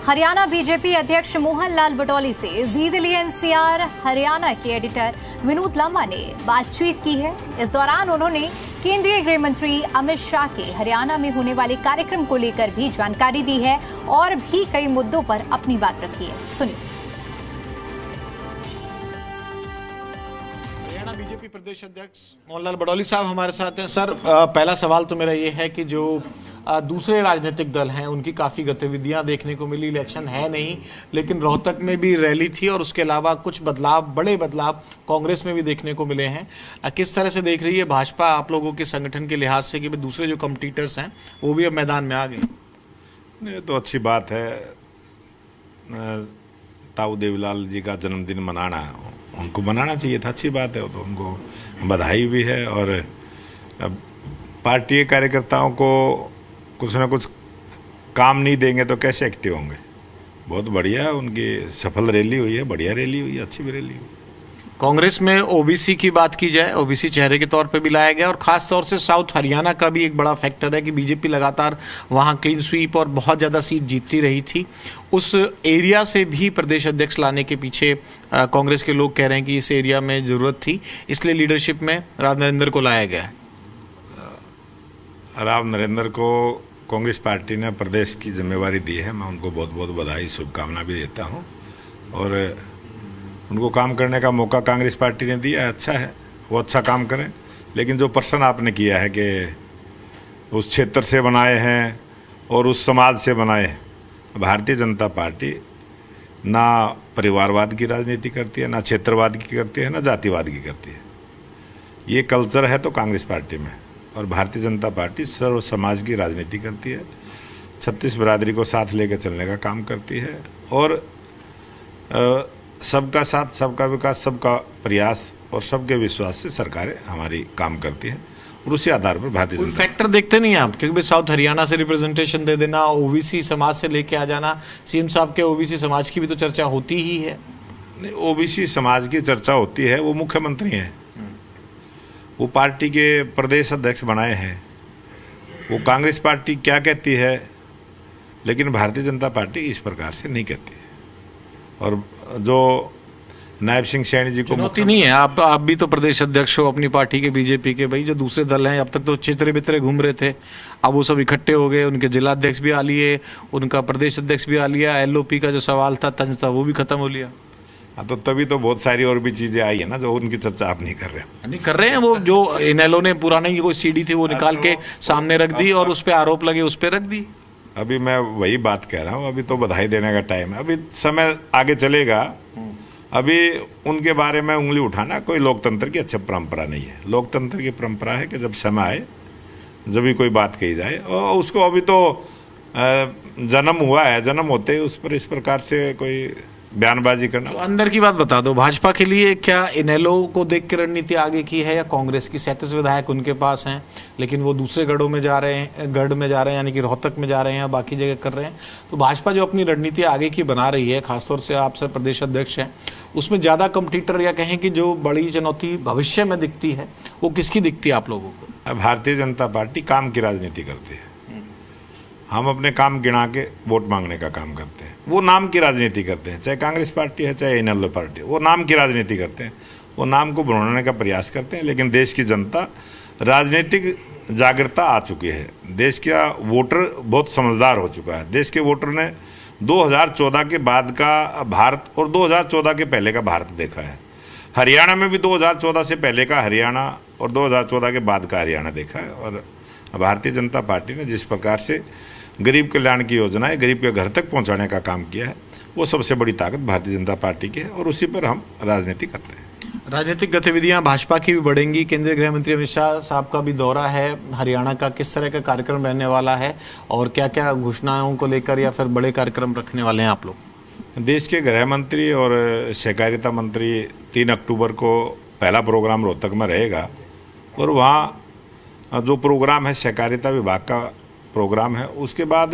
Haryana BJP अध्यक्ष मोहन लाल बटौली से Jind NCR Haryana के एडिटर विनोद लांबा ने बातचीत की है। इस दौरान उन्होंने केंद्रीय गृह मंत्री अमित शाह के हरियाणा में होने वाले कार्यक्रम को लेकर भी जानकारी दी है और भी कई मुद्दों पर अपनी बात रखी है। सुनिए। हरियाणा बीजेपी प्रदेश अध्यक्ष मोहन लाल बटौली साहब हमारे साथ हैं। सर, पहला सवाल तो मेरा ये है कि जो दूसरे राजनीतिक दल हैं उनकी काफ़ी गतिविधियां देखने को मिली। इलेक्शन है नहीं, लेकिन रोहतक में भी रैली थी और उसके अलावा कुछ बदलाव, बड़े बदलाव कांग्रेस में भी देखने को मिले हैं। किस तरह से देख रही है भाजपा आप लोगों के संगठन के लिहाज से कि दूसरे जो कॉम्पिटिटर्स हैं वो भी अब मैदान में आ गए? ये तो अच्छी बात है। ताऊ देवीलाल जी का जन्मदिन मनाना, उनको मनाना चाहिए था, अच्छी बात है, वो तो उनको बधाई भी है। और पार्टी के कार्यकर्ताओं को कुछ ना कुछ काम नहीं देंगे तो कैसे एक्टिव होंगे। बहुत बढ़िया उनकी सफल रैली हुई है, बढ़िया रैली हुई है, अच्छी भी रैली हुई। कांग्रेस में ओबीसी की बात की जाए, ओबीसी चेहरे के तौर पे भी लाया गया और खास तौर से साउथ हरियाणा का भी एक बड़ा फैक्टर है कि बीजेपी लगातार वहां क्लीन स्वीप और बहुत ज़्यादा सीट जीतती रही थी। उस एरिया से भी प्रदेश अध्यक्ष लाने के पीछे कांग्रेस के लोग कह रहे हैं कि इस एरिया में ज़रूरत थी, इसलिए लीडरशिप में राव नरेंद्र को लाया गया है। राव नरेंद्र को कांग्रेस पार्टी ने प्रदेश की जिम्मेवारी दी है। मैं उनको बहुत बहुत बधाई, शुभकामना भी देता हूं और उनको काम करने का मौका कांग्रेस पार्टी ने दिया है। अच्छा है, वो अच्छा काम करें। लेकिन जो प्रश्न आपने किया है कि उस क्षेत्र से बनाए हैं और उस समाज से बनाए हैं, भारतीय जनता पार्टी ना परिवारवाद की राजनीति करती है, ना क्षेत्रवाद की करती है, ना जातिवाद की करती है। ये कल्चर है तो कांग्रेस पार्टी में। और भारतीय जनता पार्टी सर्व समाज की राजनीति करती है, 36 बिरादरी को साथ लेकर चलने का काम करती है और सबका साथ, सबका विकास, सबका प्रयास और सबके विश्वास से सरकारें हमारी काम करती हैं और उसी आधार पर भारतीय जनता फैक्टर देखते नहीं आप, क्योंकि साउथ हरियाणा से रिप्रेजेंटेशन दे देना, ओबीसी समाज से लेके आ जाना, सीएम साहब के ओबीसी समाज की भी तो चर्चा होती ही है। नहीं, ओबीसी समाज की चर्चा होती है, वो मुख्यमंत्री हैं, वो पार्टी के प्रदेश अध्यक्ष बनाए हैं, वो कांग्रेस पार्टी क्या कहती है, लेकिन भारतीय जनता पार्टी इस प्रकार से नहीं कहती है। और जो नायब सिंह सैनी जी को चुनौती नहीं है, आप भी तो प्रदेश अध्यक्ष हो अपनी पार्टी के, बीजेपी के। भाई जो दूसरे दल हैं अब तक तो चित्रे बितरे घूम रहे थे, अब वो सब इकट्ठे हो गए, उनके जिला अध्यक्ष भी आ लिए, उनका प्रदेश अध्यक्ष भी आ लिया, एलओपी का जो सवाल था, तंज था, वो भी खत्म हो लिया। हाँ, तो तभी तो बहुत सारी और भी चीजें आई है ना जो उनकी चर्चा आप नहीं कर रहे हैं। नहीं कर रहे हैं, वो जो इनेलो ने पुराने की कोई सीडी थी वो निकाल के सामने रख दी और उस पर आरोप लगे, उस पर रख दी। अभी मैं वही बात कह रहा हूँ, अभी तो बधाई देने का टाइम है, अभी समय आगे चलेगा। अभी उनके बारे में उंगली उठाना कोई लोकतंत्र की अच्छी परंपरा नहीं है। लोकतंत्र की परंपरा है कि जब समय आए, जब भी कोई बात कही जाए, और उसको अभी तो जन्म हुआ है, जन्म होते ही उस पर इस प्रकार से कोई बयानबाजी करना। तो अंदर की बात बता दो, भाजपा के लिए क्या इनेलो को देख के रणनीति आगे की है या कांग्रेस की? 37 विधायक उनके पास हैं, लेकिन वो दूसरे गढ़ों में जा रहे हैं, गढ़ में जा रहे हैं, यानी कि रोहतक में जा रहे हैं, बाकी जगह कर रहे हैं। तो भाजपा जो अपनी रणनीति आगे की बना रही है, खासतौर से आप सर प्रदेश अध्यक्ष हैं, उसमें ज़्यादा कॉम्पिटिटर या कहें कि जो बड़ी चुनौती भविष्य में दिखती है वो किसकी दिखती है आप लोगों को? भारतीय जनता पार्टी काम की राजनीति करती है। हम अपने काम गिना के वोट मांगने का काम करते हैं। वो नाम की राजनीति करते हैं, चाहे कांग्रेस पार्टी है चाहे इनेलो पार्टी है, वो नाम की राजनीति करते हैं, वो नाम को बनाने का प्रयास करते हैं। लेकिन देश की जनता, राजनीतिक जागरूकता आ चुकी है, देश का वोटर बहुत समझदार हो चुका है। देश के वोटर ने 2014 के बाद का भारत और 2014 के पहले का भारत देखा है। हरियाणा में भी 2014 से पहले का हरियाणा और 2014 के बाद का हरियाणा देखा है। और भारतीय जनता पार्टी ने जिस प्रकार से गरीब कल्याण की योजनाएं गरीब के घर तक पहुंचाने का काम किया है, वो सबसे बड़ी ताकत भारतीय जनता पार्टी की है और उसी पर हम राजनीति करते हैं। राजनीतिक गतिविधियां भाजपा की भी बढ़ेंगी। केंद्रीय गृह मंत्री अमित शाह साहब का भी दौरा है हरियाणा का, किस तरह का कार्यक्रम रहने वाला है और क्या क्या घोषणाओं को लेकर या फिर बड़े कार्यक्रम रखने वाले हैं आप लोग? देश के गृह मंत्री और सहकारिता मंत्री 3 अक्टूबर को पहला प्रोग्राम रोहतक में रहेगा और वहाँ जो प्रोग्राम है सहकारिता विभाग का प्रोग्राम है। उसके बाद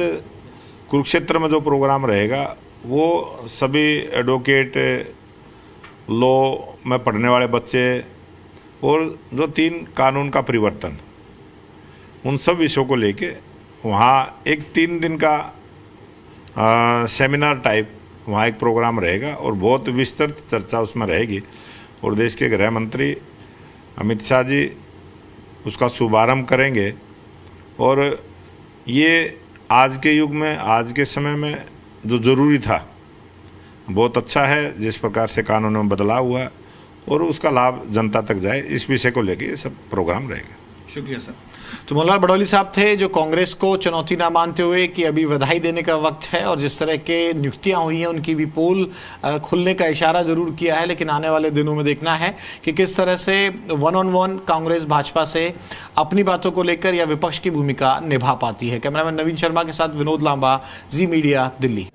कुरुक्षेत्र में जो प्रोग्राम रहेगा वो सभी एडवोकेट, लॉ में पढ़ने वाले बच्चे और जो 3 कानून का परिवर्तन, उन सब विषयों को लेके वहाँ एक 3 दिन का सेमिनार टाइप वहाँ एक प्रोग्राम रहेगा और बहुत विस्तृत चर्चा उसमें रहेगी। और देश के गृह मंत्री अमित शाह जी उसका शुभारंभ करेंगे। और ये आज के युग में, आज के समय में जो ज़रूरी था, बहुत अच्छा है जिस प्रकार से कानूनों में बदलाव हुआ है और उसका लाभ जनता तक जाए, इस विषय को लेकर ये सब प्रोग्राम रहेगा। शुक्रिया सर। तो मोहनलाल बडौली साहब थे जो कांग्रेस को चुनौती ना मानते हुए कि अभी बधाई देने का वक्त है और जिस तरह के नियुक्तियां हुई हैं उनकी भी पोल खुलने का इशारा जरूर किया है, लेकिन आने वाले दिनों में देखना है कि किस तरह से one on one Congress Bhajpa से अपनी बातों को लेकर या विपक्ष की भूमिका निभा पाती है। कैमरामैन नवीन शर्मा के साथ विनोद लांबा, जी मीडिया, दिल्ली।